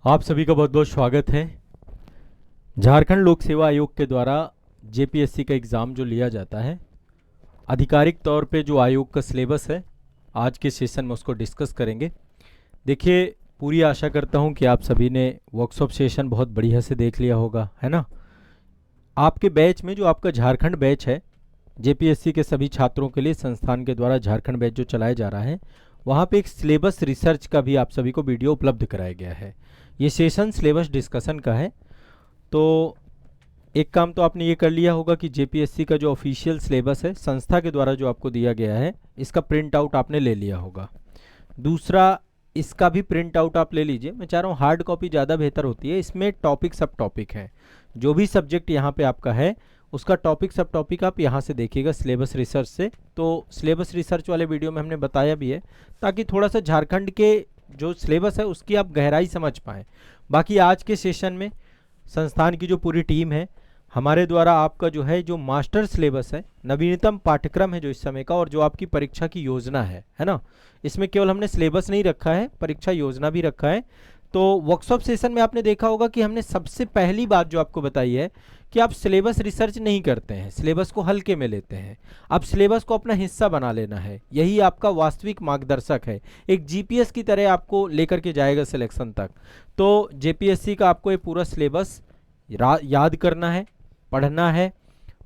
आप सभी का बहुत बहुत स्वागत है। झारखंड लोक सेवा आयोग के द्वारा जेपीएससी का एग्ज़ाम जो लिया जाता है, आधिकारिक तौर पे जो आयोग का सिलेबस है, आज के सेशन में उसको डिस्कस करेंगे। देखिए, पूरी आशा करता हूँ कि आप सभी ने वर्कशॉप सेशन बहुत बढ़िया से देख लिया होगा, है ना। आपके बैच में जो आपका झारखंड बैच है, जेपीएससी के सभी छात्रों के लिए संस्थान के द्वारा झारखंड बैच जो चलाया जा रहा है, वहाँ पे एक सिलेबस रिसर्च का भी आप सभी को वीडियो उपलब्ध कराया गया है। ये सेशन सिलेबस डिस्कशन का है। तो एक काम तो आपने ये कर लिया होगा कि जेपीएससी का जो ऑफिशियल सिलेबस है संस्था के द्वारा जो आपको दिया गया है, इसका प्रिंट आउट आपने ले लिया होगा। दूसरा, इसका भी प्रिंट आउट आप ले लीजिए। मैं चाह रहा हूँ हार्ड कॉपी ज़्यादा बेहतर होती है। इसमें टॉपिक सब टॉपिक हैं, जो भी सब्जेक्ट यहाँ पे आपका है उसका टॉपिक सब टॉपिक आप यहाँ से देखिएगा सिलेबस रिसर्च से। तो सिलेबस रिसर्च वाले वीडियो में हमने बताया भी है, ताकि थोड़ा सा झारखंड के जो सिलेबस है उसकी आप गहराई समझ पाएँ। बाकी आज के सेशन में संस्थान की जो पूरी टीम है, हमारे द्वारा आपका जो है जो मास्टर सिलेबस है, नवीनतम पाठ्यक्रम है जो इस समय का, और जो आपकी परीक्षा की योजना है ना, इसमें केवल हमने सिलेबस नहीं रखा है, परीक्षा योजना भी रखा है। तो वर्कशॉप सेशन में आपने देखा होगा कि हमने सबसे पहली बात जो आपको बताई है कि आप सिलेबस रिसर्च नहीं करते हैं, सिलेबस को हल्के में लेते हैं। अब सिलेबस को अपना हिस्सा बना लेना है, यही आपका वास्तविक मार्गदर्शक है। एक जीपीएस की तरह आपको लेकर के जाएगा सिलेक्शन तक। तो जेपीएससी का आपको ये पूरा सिलेबस याद करना है, पढ़ना है,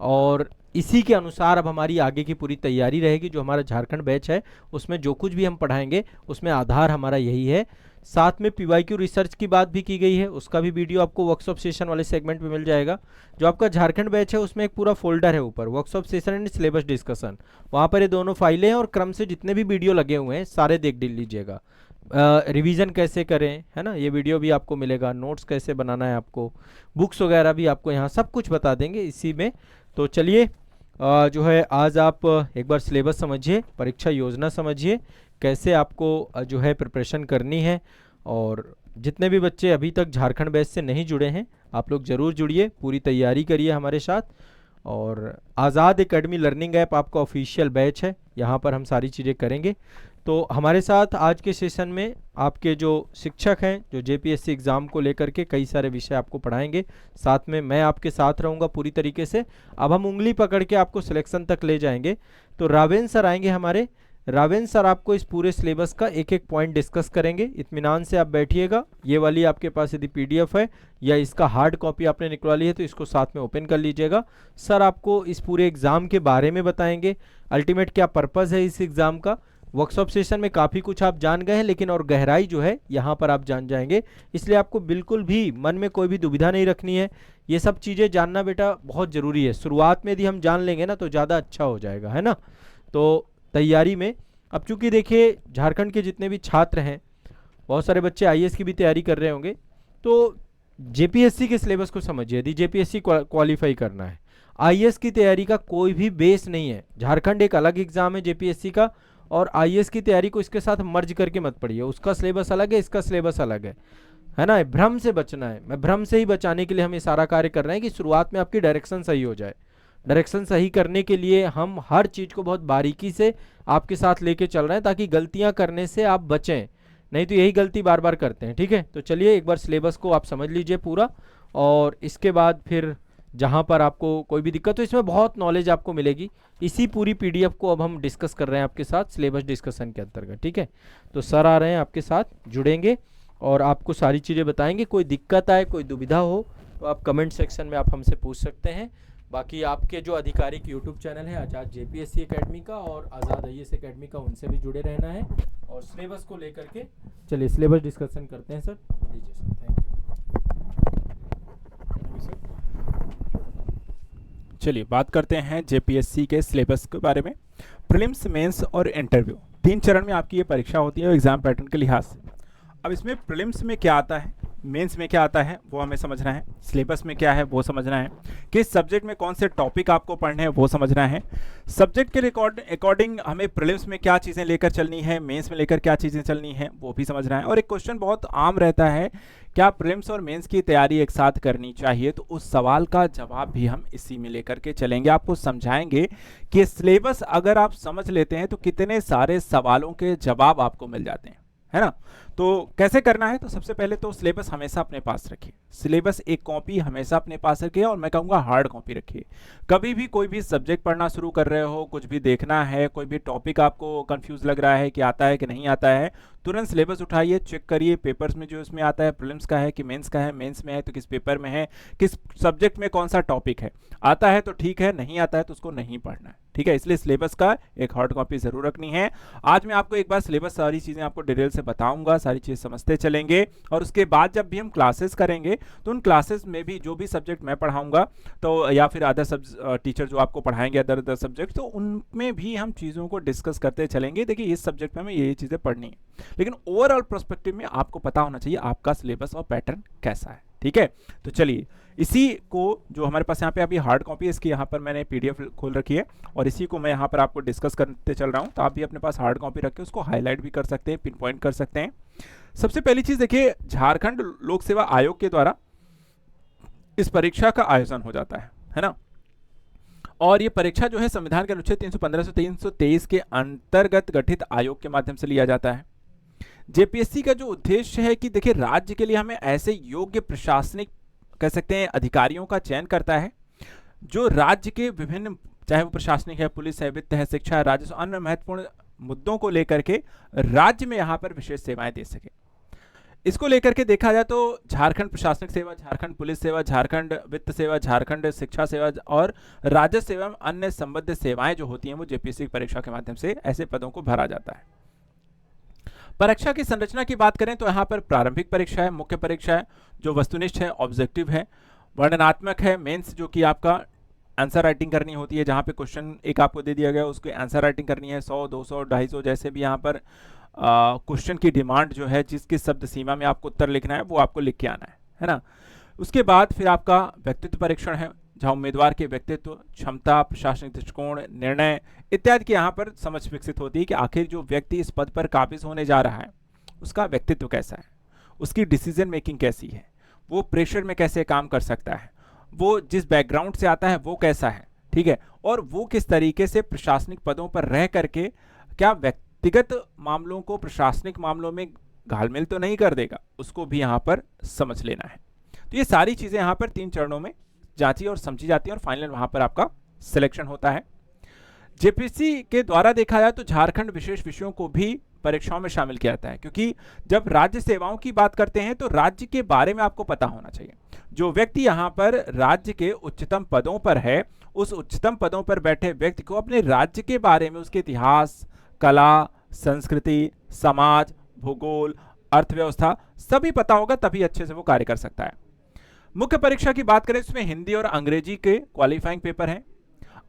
और इसी के अनुसार अब हमारी आगे की पूरी तैयारी रहेगी। जो हमारा झारखंड बैच है उसमें जो कुछ भी हम पढ़ाएंगे उसमें आधार हमारा यही है। साथ में पीवाईक्यू रिसर्च की बात भी की गई है, उसका भी वीडियो आपको वर्कशॉप सेशन वाले सेगमेंट में मिल जाएगा। जो आपका झारखंड बैच है उसमें एक पूरा फोल्डर है ऊपर, workshop session and syllabus discussion, वहाँ पर ये दोनों फाइलें हैं, और क्रम से जितने भी वीडियो लगे हुए हैं सारे देख लीजिएगा। रिवीजन कैसे करें, है ना, ये वीडियो भी आपको मिलेगा। नोट्स कैसे बनाना है आपको, बुक्स वगैरह भी आपको यहाँ सब कुछ बता देंगे इसी में। तो चलिए, जो है आज आप एक बार सिलेबस समझिए, परीक्षा योजना समझिए, कैसे आपको जो है प्रिपरेशन करनी है। और जितने भी बच्चे अभी तक झारखंड बैच से नहीं जुड़े हैं, आप लोग ज़रूर जुड़िए, पूरी तैयारी करिए हमारे साथ। और आज़ाद एकेडमी लर्निंग ऐप आपका ऑफिशियल बैच है, यहाँ पर हम सारी चीज़ें करेंगे। तो हमारे साथ आज के सेशन में आपके जो शिक्षक हैं, जो जेपीएससी एग्ज़ाम को लेकर के कई सारे विषय आपको पढ़ाएंगे, साथ में मैं आपके साथ रहूँगा पूरी तरीके से। अब हम उंगली पकड़ के आपको सिलेक्शन तक ले जाएंगे। तो रावेन सर आएंगे हमारे। रावेन सर आपको इस पूरे सिलेबस का एक एक पॉइंट डिस्कस करेंगे। इत्मीनान से आप बैठिएगा। ये वाली आपके पास यदि पीडीएफ है या इसका हार्ड कॉपी आपने निकलवा ली है तो इसको साथ में ओपन कर लीजिएगा। सर आपको इस पूरे एग्ज़ाम के बारे में बताएंगे, अल्टीमेट क्या पर्पज़ है इस एग्ज़ाम का। वर्कशॉप सेशन में काफ़ी कुछ आप जान गए हैं, लेकिन और गहराई जो है यहाँ पर आप जान जाएंगे। इसलिए आपको बिल्कुल भी मन में कोई भी दुविधा नहीं रखनी है। ये सब चीज़ें जानना बेटा बहुत ज़रूरी है। शुरुआत में यदि हम जान लेंगे ना तो ज़्यादा अच्छा हो जाएगा, है ना। तो तैयारी में अब चूँकि देखिए झारखंड के जितने भी छात्र हैं, बहुत सारे बच्चे आईएएस की भी तैयारी कर रहे होंगे। तो जेपीएससी के सिलेबस को समझिए। यदि जेपीएससी क्वालिफाई करना है, आईएएस की तैयारी का कोई भी बेस नहीं है। झारखंड एक अलग एग्ज़ाम है जेपीएससी का, और आईएएस की तैयारी को इसके साथ मर्ज करके मत पढ़िए। उसका सिलेबस अलग है, इसका सिलेबस अलग है ना। भ्रम से बचना है। मैं भ्रम से ही बचाने के लिए हम ये सारा कार्य कर रहे हैं कि शुरुआत में आपकी डायरेक्शन सही हो जाए। डायरेक्शन सही करने के लिए हम हर चीज़ को बहुत बारीकी से आपके साथ लेके चल रहे हैं, ताकि गलतियां करने से आप बचें, नहीं तो यही गलती बार बार करते हैं। ठीक है, तो चलिए एक बार सिलेबस को आप समझ लीजिए पूरा, और इसके बाद फिर जहाँ पर आपको कोई भी दिक्कत हो, इसमें बहुत नॉलेज आपको मिलेगी। इसी पूरी पीडीएफ को अब हम डिस्कस कर रहे हैं आपके साथ सिलेबस डिस्कशन के अंतर्गत। ठीक है, तो सर आ रहे हैं आपके साथ, जुड़ेंगे और आपको सारी चीज़ें बताएंगे। कोई दिक्कत आए, कोई दुविधा हो तो आप कमेंट सेक्शन में आप हमसे पूछ सकते हैं। बाकी आपके जो आधिकारिक यूट्यूब चैनल है आज़ाद जेपीएससी एकेडमी का और आज़ाद आईएएस एकेडमी का, उनसे भी जुड़े रहना है। और सिलेबस को लेकर के चलिए सिलेबस डिस्कशन करते हैं। सर लीजिए सर, थैंक यू। चलिए बात करते हैं जेपीएससी के सिलेबस के बारे में। प्रीलिम्स, मेंस और इंटरव्यू, 3 चरण में आपकी ये परीक्षा होती है एग्जाम पैटर्न के लिहाज से। अब इसमें प्रीलिम्स में क्या आता है, मेंस में क्या आता है, वो हमें समझना है। सिलेबस में क्या है वो समझना है। किस सब्जेक्ट में कौन से टॉपिक आपको पढ़ने हैं वो समझना है। सब्जेक्ट के अकॉर्डिंग हमें प्रीलिम्स में क्या चीज़ें लेकर चलनी है, मेंस में लेकर क्या चीज़ें चलनी है वो भी समझना है। और एक क्वेश्चन बहुत आम रहता है, क्या प्रीलिम्स और मेंस की तैयारी एक साथ करनी चाहिए, तो उस सवाल का जवाब भी हम इसी में लेकर के चलेंगे। आपको समझाएंगे कि सिलेबस अगर आप समझ लेते हैं तो कितने सारे सवालों के जवाब आपको मिल जाते हैं। है ना। तो कैसे करना है, तो सबसे पहले तो सिलेबस हमेशा अपने पास रखिए, सिलेबस एक कॉपी हमेशा अपने पास रखिए, और मैं कहूँगा हार्ड कॉपी रखिए। कभी भी कोई भी सब्जेक्ट पढ़ना शुरू कर रहे हो, कुछ भी देखना है, कोई भी टॉपिक आपको कंफ्यूज लग रहा है कि आता है कि नहीं आता है, तुरंत सिलेबस उठाइए, चेक करिए पेपर्स में जो इसमें आता है, प्रीलिम्स का है कि मेंस का है, मेंस में है तो किस पेपर में है, किस सब्जेक्ट में कौन सा टॉपिक है, आता है तो ठीक है, नहीं आता है तो उसको नहीं पढ़ना है, ठीक है। इसलिए सिलेबस का एक हार्ड कॉपी जरूर रखनी है। आज मैं आपको एक बार सिलेबस सारी चीजें आपको डिटेल से बताऊंगा, सारी चीजें समझते चलेंगे, और उसके बाद जब भी हम क्लासेस करेंगे तो उन क्लासेस में भी जो भी सब्जेक्ट मैं पढ़ाऊंगा तो या फिर अदर टीचर जो आपको पढ़ाएंगे अदर सब्जेक्ट, तो उनमें भी हम चीज़ों को डिस्कस करते चलेंगे। देखिए इस सब्जेक्ट में हमें ये चीज़ें पढ़नी है, लेकिन ओवरऑल पर्सपेक्टिव में आपको पता होना चाहिए आपका सिलेबस और पैटर्न कैसा है, ठीक है। तो चलिए इसी को जो हमारे पास यहाँ पे अभी हार्ड कॉपी है, इसकी यहाँ पर मैंने पीडीएफ खोल रखी है और इसी को मैं यहाँ पर आपको डिस्कस करते चल रहा हूँ। तो आप भी अपने पास हार्ड कॉपी रख के उसको हाईलाइट भी कर सकते हैं, पिन पॉइंट कर सकते हैं। सबसे पहली चीज़ देखिए, झारखंड लोक सेवा आयोग के द्वारा इस परीक्षा का आयोजन हो जाता है ना। और ये परीक्षा जो है संविधान के अनुच्छेद 315 से 323 के अंतर्गत गठित आयोग के माध्यम से लिया जाता है। जेपीएससी का जो उद्देश्य है कि देखिए राज्य के लिए हमें ऐसे योग्य प्रशासनिक कह सकते हैं अधिकारियों का चयन करता है जो राज्य के विभिन्न, चाहे वो प्रशासनिक है, पुलिस है, वित्त है, शिक्षा है, राजस्व, अन्य महत्वपूर्ण मुद्दों को लेकर के राज्य में यहाँ पर विशेष सेवाएं दे सके। इसको लेकर के देखा जाए तो झारखंड प्रशासनिक सेवा, झारखंड पुलिस सेवा, झारखंड वित्त सेवा, झारखंड शिक्षा सेवा और राजस्व सेवा में अन्य संबद्ध सेवाएं जो होती हैं वो जेपीएससी की परीक्षा के माध्यम से ऐसे पदों को भरा जाता है। परीक्षा की संरचना की बात करें तो यहाँ पर प्रारंभिक परीक्षा है, मुख्य परीक्षा है जो वस्तुनिष्ठ है, ऑब्जेक्टिव है, वर्णनात्मक है, मेंस जो कि आपका आंसर राइटिंग करनी होती है, जहाँ पे क्वेश्चन एक आपको दे दिया गया उसके आंसर राइटिंग करनी है, 100, 200, 250 जैसे भी यहाँ पर क्वेश्चन की डिमांड जो है, जिसकी शब्द सीमा में आपको उत्तर लिखना है वो आपको लिख के आना है ना। उसके बाद फिर आपका व्यक्तित्व परीक्षण है, जहाँ उम्मीदवार के व्यक्तित्व, क्षमता, प्रशासनिक दृष्टिकोण, निर्णय इत्यादि की यहाँ पर समझ विकसित होती है कि आखिर जो व्यक्ति इस पद पर काबिज होने जा रहा है उसका व्यक्तित्व कैसा है, उसकी डिसीजन मेकिंग कैसी है, वो प्रेशर में कैसे काम कर सकता है, वो जिस बैकग्राउंड से आता है वो कैसा है, ठीक है, और वो किस तरीके से प्रशासनिक पदों पर रह करके क्या व्यक्तिगत मामलों को प्रशासनिक मामलों में घालमेल तो नहीं कर देगा, उसको भी यहाँ पर समझ लेना है। तो ये सारी चीज़ें यहाँ पर 3 चरणों में जांची और समझी जाती है और फाइनल वहाँ पर आपका सिलेक्शन होता है। जेपीएससी के द्वारा देखा जाए तो झारखंड विशेष विषयों को भी परीक्षाओं में शामिल किया जाता है, क्योंकि जब राज्य सेवाओं की बात करते हैं तो राज्य के बारे में आपको पता होना चाहिए। जो व्यक्ति यहाँ पर राज्य के उच्चतम पदों पर है, उस उच्चतम पदों पर बैठे व्यक्ति को अपने राज्य के बारे में, उसके इतिहास, कला, संस्कृति, समाज, भूगोल, अर्थव्यवस्था सभी पता होगा, तभी अच्छे से वो कार्य कर सकता है। मुख्य परीक्षा की बात करें इसमें हिंदी और अंग्रेजी के क्वालिफाइंग पेपर हैं।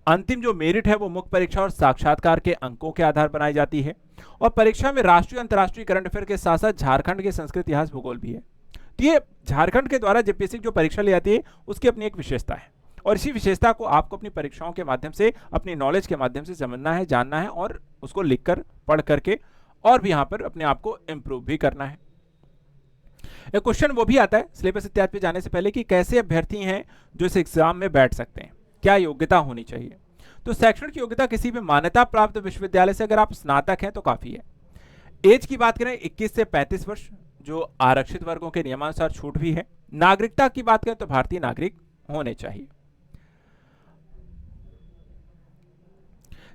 अंतिम जो मेरिट है वो मुख्य परीक्षा और साक्षात्कार के अंकों के आधार बनाई जाती है, और परीक्षा में राष्ट्रीय अंतर्राष्ट्रीय करंट अफेयर के साथ साथ झारखंड के संस्कृत, इतिहास, भूगोल भी है। तो ये झारखंड के द्वारा जेपीएससी जो परीक्षा ली जाती है उसकी अपनी एक विशेषता है, और इसी विशेषता को आपको अपनी परीक्षाओं के माध्यम से, अपनी नॉलेज के माध्यम से समझना है, जानना है और उसको लिखकर पढ़ करके और भी यहाँ पर अपने आप को इम्प्रूव भी करना है। एक क्वेश्चन वो भी आता है सिलेबस इत्यादि पे जाने से पहले कि कैसे अभ्यर्थी हैं जो इस एग्जाम में बैठ सकते हैं, क्या योग्यता होनी चाहिए। तो शैक्षणिक योग्यता किसी भी मान्यता प्राप्त विश्वविद्यालय से अगर आप स्नातक हैं तो काफी है। एज की बात करें 21 से 35 वर्ष, जो आरक्षित वर्गों के नियमानुसार छूट भी है। नागरिकता की बात करें तो भारतीय नागरिक होने चाहिए।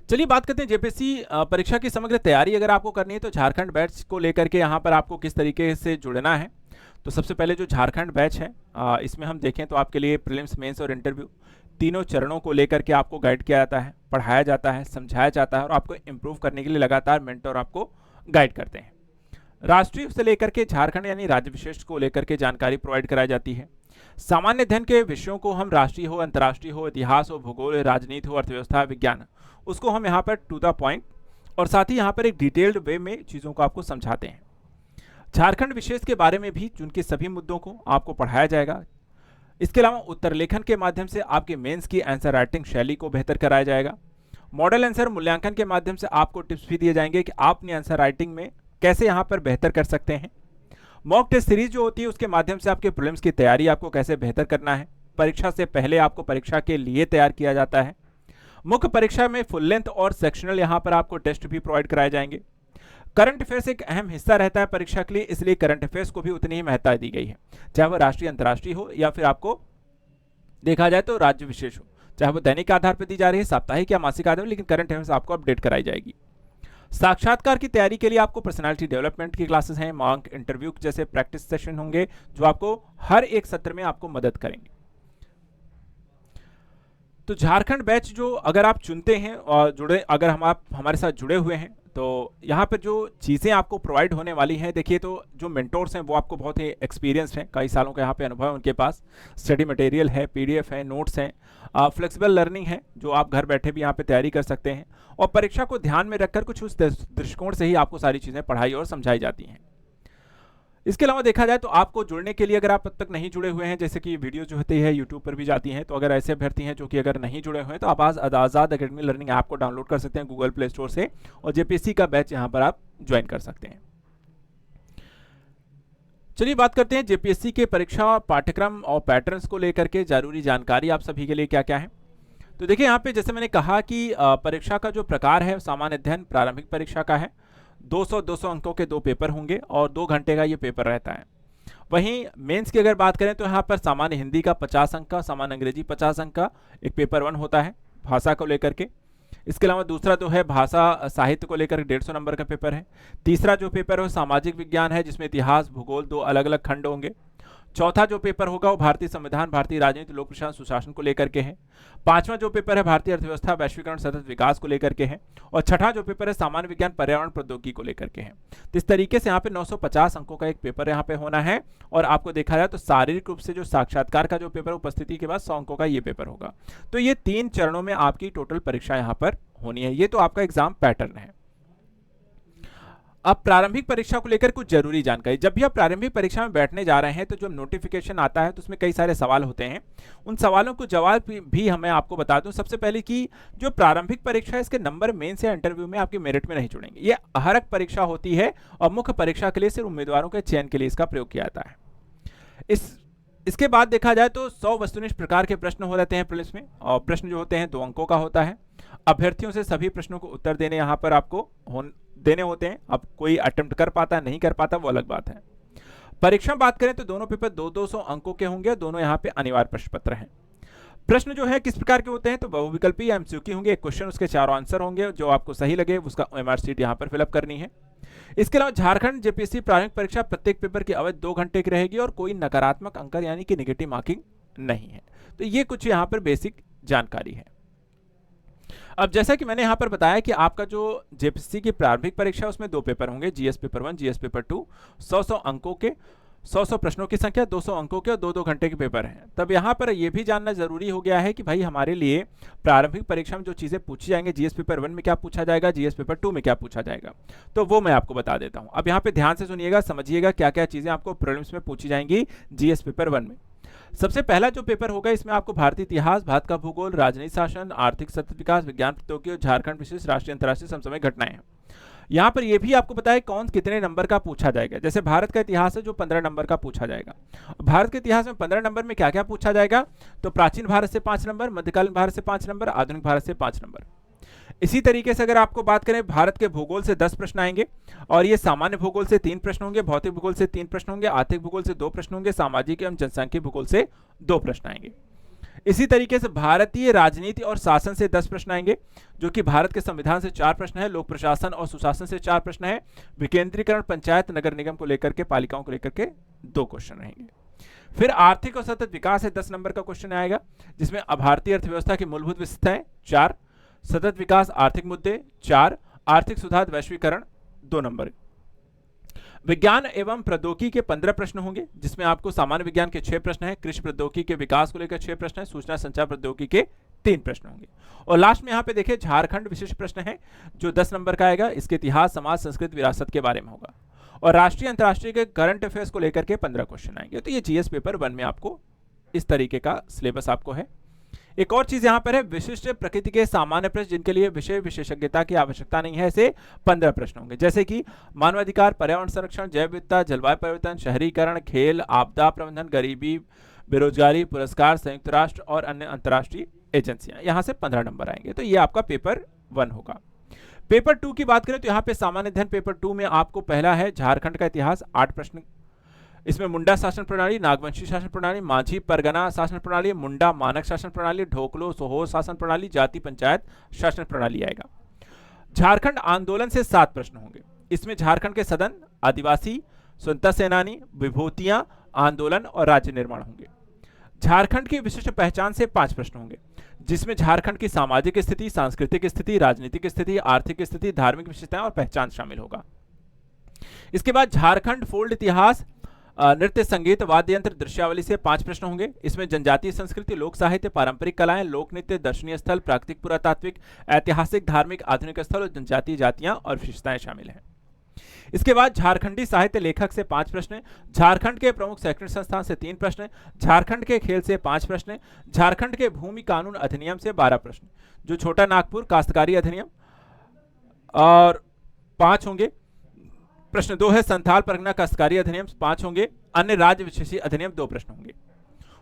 चलिए बात करते हैं जेपीएससी परीक्षा की समग्र तैयारी अगर आपको करनी है तो झारखंड बैच को लेकर के यहाँ पर आपको किस तरीके से जुड़ना है। तो सबसे पहले जो झारखंड बैच है इसमें हम देखें तो आपके लिए प्रीलिम्स, मेंस और इंटरव्यू तीनों चरणों को लेकर के आपको गाइड किया जाता है, पढ़ाया जाता है, समझाया जाता है और आपको इम्प्रूव करने के लिए लगातार मेंटर आपको गाइड करते हैं। राष्ट्रीय से लेकर के झारखंड यानी राज्य विशेष को लेकर के जानकारी प्रोवाइड कराई जाती है। सामान्य अध्ययन के विषयों को हम राष्ट्रीय हो, अंतर्राष्ट्रीय हो, इतिहास हो, भूगोल, राजनीति हो, अर्थव्यवस्था, विज्ञान, उसको हम यहाँ पर टू द पॉइंट और साथ ही यहाँ पर एक डिटेल्ड वे में चीज़ों को आपको समझाते हैं। झारखंड विशेष के बारे में भी उनके सभी मुद्दों को आपको पढ़ाया जाएगा। इसके अलावा उत्तर लेखन के माध्यम से आपके मेंस की आंसर राइटिंग शैली को बेहतर कराया जाएगा। मॉडल आंसर मूल्यांकन के माध्यम से आपको टिप्स भी दिए जाएंगे कि आप अपनी आंसर राइटिंग में कैसे यहाँ पर बेहतर कर सकते हैं। मॉक टेस्ट सीरीज जो होती है उसके माध्यम से आपके प्रीलिम्स की तैयारी आपको कैसे बेहतर करना है। परीक्षा से पहले आपको परीक्षा के लिए तैयार किया जाता है। मुख्य परीक्षा में फुल लेंथ और सेक्शनल यहाँ पर आपको टेस्ट भी प्रोवाइड कराए जाएंगे। करंट अफेयर्स एक अहम हिस्सा रहता है परीक्षा के लिए, इसलिए करंट अफेयर्स को भी उतनी ही महत्ता दी गई है, चाहे वह राष्ट्रीय अंतर्राष्ट्रीय हो या फिर आपको देखा जाए तो राज्य विशेष हो, चाहे वो दैनिक आधार पर दी जा रही है, साप्ताहिक या मासिक आधार पर, लेकिन करंट अफेयर्स आपको अपडेट कराई जाएगी। साक्षात्कार की तैयारी के लिए आपको पर्सनालिटी डेवलपमेंट की क्लासेस हैं, मॉक इंटरव्यू जैसे प्रैक्टिस सेशन होंगे जो आपको हर एक सत्र में आपको मदद करेंगे। तो झारखंड बैच जो अगर आप चुनते हैं और अगर आप हमारे साथ जुड़े हुए हैं तो यहाँ पर जो चीज़ें आपको प्रोवाइड होने वाली हैं, देखिए तो जो मेंटोर्स हैं वो आपको बहुत ही एक्सपीरियंस्ड हैं, कई सालों का यहाँ पे अनुभव है उनके पास, स्टडी मटेरियल है, पीडीएफ है, नोट्स हैं, फ्लेक्सिबल लर्निंग है जो आप घर बैठे भी यहाँ पे तैयारी कर सकते हैं, और परीक्षा को ध्यान में रखकर कुछ उस दृष्टिकोण से ही आपको सारी चीज़ें पढ़ाई और समझाई जाती हैं। इसके अलावा देखा जाए तो आपको जुड़ने के लिए अगर आप अब तक नहीं जुड़े हुए हैं, जैसे कि वीडियो जो होती है यूट्यूब पर भी जाती हैं, तो अगर ऐसे अभ्यर्थी हैं जो कि अगर नहीं जुड़े हुए हैं तो आप आज़ाद अकेडमी लर्निंग ऐप को डाउनलोड कर सकते हैं गूगल प्ले स्टोर से, और जेपीएससी का बैच यहाँ पर आप ज्वाइन कर सकते हैं। चलिए बात करते हैं जेपीएससी के परीक्षा पाठ्यक्रम और पैटर्न्स को लेकर के जरूरी जानकारी आप सभी के लिए क्या क्या है। तो देखिए यहाँ पे जैसे मैंने कहा कि परीक्षा का जो प्रकार है सामान्य अध्ययन प्रारंभिक परीक्षा का है, 200 अंकों के 2 पेपर होंगे और 2 घंटे का ये पेपर रहता है। वहीं मेंस की अगर बात करें तो यहाँ पर सामान्य हिंदी का 50 अंक का, सामान्य अंग्रेजी 50 अंक का एक पेपर 1 होता है भाषा को लेकर के। इसके अलावा दूसरा जो है भाषा साहित्य को लेकर 150 नंबर का पेपर है। तीसरा जो पेपर है सामाजिक विज्ञान है जिसमें इतिहास भूगोल 2 अलग अलग खंड होंगे। चौथा जो पेपर होगा वो भारतीय संविधान, भारतीय राजनीति, लोक प्रशासन, सुशासन को लेकर के है। पांचवा जो पेपर है भारतीय अर्थव्यवस्था, वैश्वीकरण, सतत विकास को लेकर के है। और छठा जो पेपर है सामान्य विज्ञान, पर्यावरण, प्रौद्योगिकी को लेकर के है। तो इस तरीके से यहाँ पे 950 अंकों का एक पेपर यहाँ पे होना है, और आपको देखा जाए तो शारीरिक रूप से जो साक्षात्कार का जो पेपर उपस्थिति के बाद 100 अंकों का ये पेपर होगा। तो ये 3 चरणों में आपकी टोटल परीक्षा यहाँ पर होनी है। ये तो आपका एग्जाम पैटर्न है। अब प्रारंभिक परीक्षा को लेकर कुछ जरूरी जानकारी। जब भी आप प्रारंभिक परीक्षा में बैठने जा रहे हैं तो जब नोटिफिकेशन आता है तो उसमें कई सारे सवाल होते हैं, उन सवालों को जवाब भी हमें आपको बता दूं। सबसे पहले कि जो प्रारंभिक परीक्षा है इसके नंबर मेंस या इंटरव्यू में आपके मेरिट में नहीं जुड़ेंगे। ये आहरक परीक्षा होती है और मुख्य परीक्षा के लिए सिर्फ उम्मीदवारों के चयन के लिए इसका प्रयोग किया जाता है। इसके बाद देखा जाए तो 100 वस्तुनिष्ठ प्रकार के प्रश्न हो रहते हैं प्रीलिम्स में, और प्रश्न जो होते हैं 2 अंकों का होता है। अभ्यर्थियों से सभी प्रश्नों को उत्तर देने यहाँ पर आपको देने होते हैं। अब कोई अटेम्प्ट कर पाता नहीं कर पाता वो अलग बात है। परीक्षा बात करें तो दोनों पेपर 200 अंकों के होंगे, दोनों यहाँ पे अनिवार्य प्रश्न पत्र हैं। प्रश्न जो है किस प्रकार के होते हैं तो बहुविकल्पी या एमसीक्यू होंगे, एक क्वेश्चन उसके 4 आंसर होंगे, जो आपको सही लगे उसका ओएमआर शीट यहाँ पर फिलअप करनी है। इसके अलावा झारखंड जेपीएससी प्रारंभिक परीक्षा प्रत्येक पेपर की अवधि 2 घंटे की रहेगी और कोई नकारात्मक अंक यानी कि नेगेटिव मार्किंग नहीं है। तो ये कुछ यहाँ पर बेसिक जानकारी है। अब जैसा कि मैंने यहाँ पर बताया कि आपका जो जेपीएससी की प्रारंभिक परीक्षा उसमें 2 पेपर होंगे, जीएस पेपर 1, जीएस पेपर 2, 100 अंकों के, 100 प्रश्नों की संख्या, 200 अंकों के और 2 घंटे के पेपर हैं। तब यहाँ पर यह भी जानना जरूरी हो गया है कि भाई हमारे लिए प्रारंभिक परीक्षा में जो चीजें पूछी जाएंगी, जीएस पेपर 1 में क्या पूछा जाएगा, जीएस पेपर 2 में क्या पूछा जाएगा, तो वो मैं आपको बता देता हूँ। अब यहाँ पे ध्यान से सुनिएगा, समझिएगा क्या क्या चीजें आपको प्रीलिम्स में पूछी जाएंगी जीएस पेपर 1 में। सबसे पहला जो पेपर होगा इसमें आपको भारतीय इतिहास, भारत का भूगोल, राजनीति शासन, आर्थिक सतत विकास, विज्ञान प्रौद्योगिकी और झारखंड विशेष राष्ट्रीय अंतर्राष्ट्रीय समसामयिक घटनाएं हैं। यहाँ पर यह भी आपको पता है कौन कितने नंबर का पूछा जाएगा। जैसे भारत का इतिहास है जो 15 नंबर का पूछा जाएगा। भारत के इतिहास में 15 नंबर में क्या क्या पूछा जाएगा तो प्राचीन भारत से 5 नंबर, मध्यकालीन भारत से 5 नंबर, आधुनिक भारत से 5 नंबर। इसी तरीके से अगर आपको बात करें भारत के भूगोल से 10 प्रश्न आएंगे, और ये सामान्य भूगोल से 3 प्रश्न होंगे, भौतिक भूगोल से 3 प्रश्न होंगे, आर्थिक भूगोल से 2 प्रश्न होंगे, सामाजिक एवं जनसांख्यिक भूगोल से 2 प्रश्न आएंगे। इसी तरीके से भारतीय राजनीति और शासन से 10 प्रश्न आएंगे, जो कि भारत के संविधान से 4 प्रश्न है, लोक प्रशासन और सुशासन से 4 प्रश्न है, विकेंद्रीकरण, पंचायत, नगर निगम को लेकर के, पालिकाओं को लेकर के 2 क्वेश्चन रहेंगे। फिर आर्थिक और सतत विकास से 10 नंबर का क्वेश्चन आएगा, जिसमें भारतीय अर्थव्यवस्था की मूलभूत विशेषताएं 4, सतत विकास, आर्थिक मुद्दे 4, आर्थिक सुधार, वैश्वीकरण 2 नंबर। विज्ञान एवं प्रौद्योगिकी के 15 प्रश्न होंगे, जिसमें आपको सामान्य विज्ञान के 6 प्रश्न हैं, कृषि प्रौद्योगिकी के विकास को लेकर 6 प्रश्न हैं, सूचना संचार प्रौद्योगिकी के 3 प्रश्न होंगे। और लास्ट में यहाँ पे देखिए झारखंड विशिष्ट प्रश्न है जो 10 नंबर का आएगा। इसके इतिहास, समाज, संस्कृति, विरासत के बारे में होगा। और राष्ट्रीय अंतर्राष्ट्रीय के करंट अफेयर्स को लेकर के 15 क्वेश्चन आएंगे। तो ये जीएस पेपर 1 में आपको इस तरीके का सिलेबस आपको है। एक और चीज यहाँ पर है विशिष्ट प्रकृति के सामान्य प्रश्न, जिनके लिए विषय विशेषज्ञता की आवश्यकता नहीं है, ऐसे 15 प्रश्न होंगे, जैसे कि मानवाधिकार, पर्यावरण संरक्षण, जैव विविधता, जलवायु परिवर्तन, शहरीकरण, खेल, आपदा प्रबंधन, गरीबी, बेरोजगारी, पुरस्कार, संयुक्त राष्ट्र और अन्य अंतर्राष्ट्रीय एजेंसियां। यहाँ से 15 नंबर आएंगे। तो ये आपका पेपर 1 होगा। पेपर 2 की बात करें तो यहाँ पे सामान्य अध्ययन पेपर 2 में आपको पहला है झारखंड का इतिहास, 8 प्रश्न। इसमें मुंडा शासन प्रणाली, नागवंशी शासन प्रणाली, माझी परगना शासन प्रणाली, मुंडा मानक शासन प्रणाली, ढोकलो सोहोर शासन प्रणाली, जाति पंचायत शासन प्रणाली आएगा। झारखंड आंदोलन से 7 प्रश्न होंगे। इसमें झारखंड के सदन, आदिवासी, स्वतंत्रता सेनानी, विभूतियां, आंदोलन और राज्य निर्माण होंगे। झारखंड की विशिष्ट पहचान से 5 प्रश्न होंगे, जिसमें झारखंड की सामाजिक स्थिति, सांस्कृतिक स्थिति, राजनीतिक स्थिति, आर्थिक स्थिति, धार्मिक विशेषताएं और पहचान शामिल होगा। इसके बाद झारखंड फोल्ड इतिहास, नृत्य, संगीत, वाद्य यंत्र, दृश्यावली से 5 प्रश्न होंगे। इसमें जनजातीय संस्कृति, लोक साहित्य, पारंपरिक कलाएं, लोक नृत्य, दर्शनीय स्थल, प्राकृतिक पुरातात्विक, ऐतिहासिक, धार्मिक, आधुनिक स्थल और जनजातीय जातियां और विशेषताएं शामिल हैं। इसके बाद झारखंडी साहित्य लेखक से 5 प्रश्न, झारखंड के प्रमुख शैक्षणिक संस्थान से 3 प्रश्न, झारखंड के खेल से 5 प्रश्न, झारखंड के भूमि कानून अधिनियम से 12 प्रश्न, जो छोटा नागपुर काश्तकारी अधिनियम और 5 होंगे। प्रश्न 2 है संथाल परगना काश्तकारी अधिनियम, 5 होंगे। अन्य राज्य विशेषी अधिनियम 2 प्रश्न होंगे।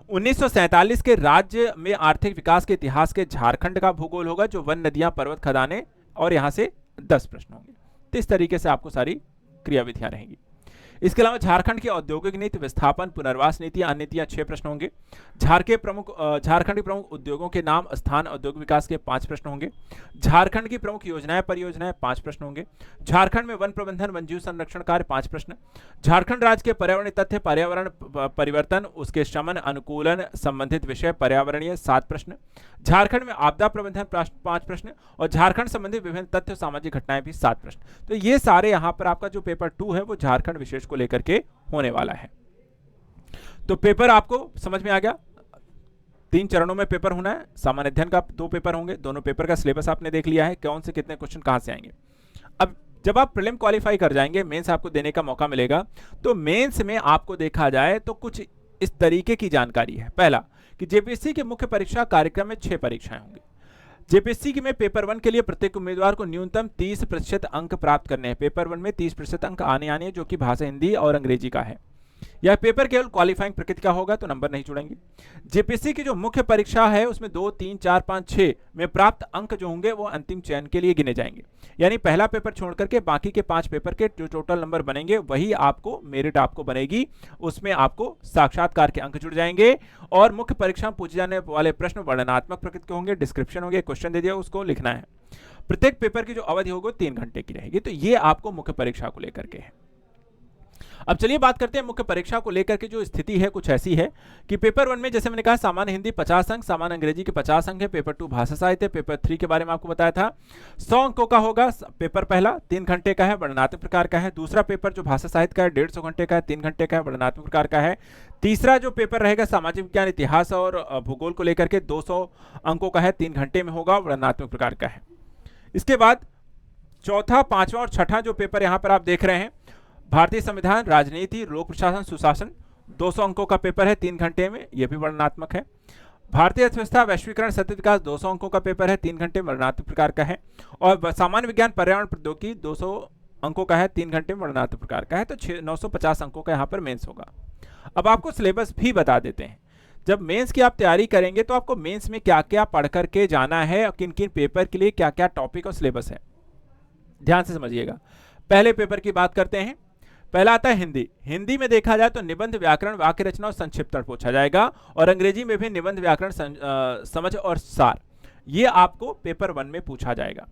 1947 के राज्य में आर्थिक विकास के इतिहास के झारखंड का भूगोल होगा, जो वन, नदियां, पर्वत, खदानें, और यहां से 10 प्रश्न होंगे। तो इस तरीके से आपको सारी क्रियाविधियां रहेंगी। इसके अलावा झारखंड की औद्योगिक नीति, विस्थापन, पुनर्वास नीति, अन्य नीतियां 6 प्रश्न होंगे। झारखंड के प्रमुख उद्योगों के नाम, स्थान, औद्योगिक विकास के 5 प्रश्न होंगे। झारखंड की प्रमुख योजनाएं, परियोजनाएं 5 प्रश्न होंगे। झारखंड में वन प्रबंधन, वन्यजीव संरक्षण कार्य 5 प्रश्न। झारखंड राज्य के पर्यावरणीय तथ्य, पर्यावरण परिवर्तन, उसके शमन, अनुकूलन संबंधित विषय, पर्यावरणीय 7 प्रश्न। झारखंड में आपदा प्रबंधन 5 प्रश्न और झारखंड संबंधित विभिन्न तथ्य, सामाजिक घटनाएं भी 7 प्रश्न। तो ये सारे यहां पर आपका जो पेपर 2 है वो झारखंड विशेष को लेकर के होने वाला है। तो पेपर आपको समझ में आ गया। 3 चरणों में पेपर होना है। सामान्य अध्ययन का 2 पेपर होंगे। दोनों पेपर का सिलेबस आपने देख लिया है, कौन से कितने क्वेश्चन कहां से आएंगे। अब जब आप प्रीलिम क्वालिफाई कर जाएंगे, मेंस आपको देने का मौका मिलेगा, तो मेंस में आपको देखा जाए तो कुछ इस तरीके की जानकारी है। पहला कि जेपीएससी के मुख्य परीक्षा कार्यक्रम में 6 परीक्षाएं होंगी। जेपीएससी में पेपर 1 के लिए प्रत्येक उम्मीदवार को न्यूनतम 30% अंक प्राप्त करने हैं। पेपर 1 में 30% अंक आने हैं, जो कि भाषा हिंदी और अंग्रेजी का है। यह पेपर केवल क्वालिफाइंग प्रकृति का होगा, तो नंबर नहीं जुड़ेंगे। जेपीएससी की जो मुख्य परीक्षा है उसमें 2, 3, 4, 5, 6 में प्राप्त अंक जो होंगे वो अंतिम चयन के लिए गिने जाएंगे। यानी पहला पेपर छोड़ करके बाकी के 5 पेपर के जो टोटल नंबर बनेंगे वही आपको मेरिट आपको बनेगी, उसमें आपको साक्षात्कार के अंक जुड़ जाएंगे। और मुख्य परीक्षा में पूछे जाने वाले प्रश्न वर्णनात्मक प्रकृति के होंगे, डिस्क्रिप्शन होंगे, क्वेश्चन दे दिया उसको लिखना है। प्रत्येक पेपर की जो अवधि होगी 3 घंटे की रहेगी। तो ये आपको मुख्य परीक्षा को लेकर के है। अब चलिए बात करते हैं मुख्य परीक्षा को लेकर के जो स्थिति है कुछ ऐसी है कि पेपर 1 में जैसे मैंने कहा सामान्य हिंदी 50 अंक, सामान्य अंग्रेजी के 50 अंक है। पेपर 2 भाषा साहित्य, पेपर 3 के बारे में आपको बताया था 100 अंकों का होगा। पेपर पहला 3 घंटे का है, वर्णनात्मक प्रकार का है। दूसरा पेपर जो भाषा साहित्य का है 150 घंटे का है, 3 घंटे का है, वर्णनात्मक प्रकार का है। तीसरा जो पेपर रहेगा सामाजिक विज्ञान, इतिहास और भूगोल को लेकर के 200 अंकों का है, 3 घंटे में होगा, वर्णनात्मक प्रकार का है। इसके बाद चौथा, पांचवा और छठा जो पेपर यहां पर आप देख रहे हैं भारतीय संविधान, राजनीति, लोक प्रशासन, सुशासन, 200 अंकों का पेपर है, 3 घंटे में, यह भी वर्णनात्मक है। भारतीय अर्थव्यवस्था, वैश्वीकरण, सतत विकास, 200 अंकों का पेपर है, 3 घंटे, वर्णनात्मक प्रकार का है। और सामान्य विज्ञान, पर्यावरण, प्रौद्योगिकी 200 अंकों का है, 3 घंटे, वर्णनात्मक प्रकार का है। तो 950 अंकों का यहाँ पर मेंस होगा। अब आपको सिलेबस भी बता देते हैं। जब मेंस की आप तैयारी करेंगे तो आपको मेंस में क्या क्या पढ़ करके जाना है और किन किन पेपर के लिए क्या क्या टॉपिक और सिलेबस है, ध्यान से समझिएगा। पहले पेपर की बात करते हैं। पहला आता है हिंदी। हिंदी में देखा जाए तो निबंध, व्याकरण, वाक्य रचना और संक्षिप्तण पूछा जाएगा। और अंग्रेजी में भी निबंध, व्याकरण, समझ और सार, ये आपको पेपर 1 में पूछा जाएगा।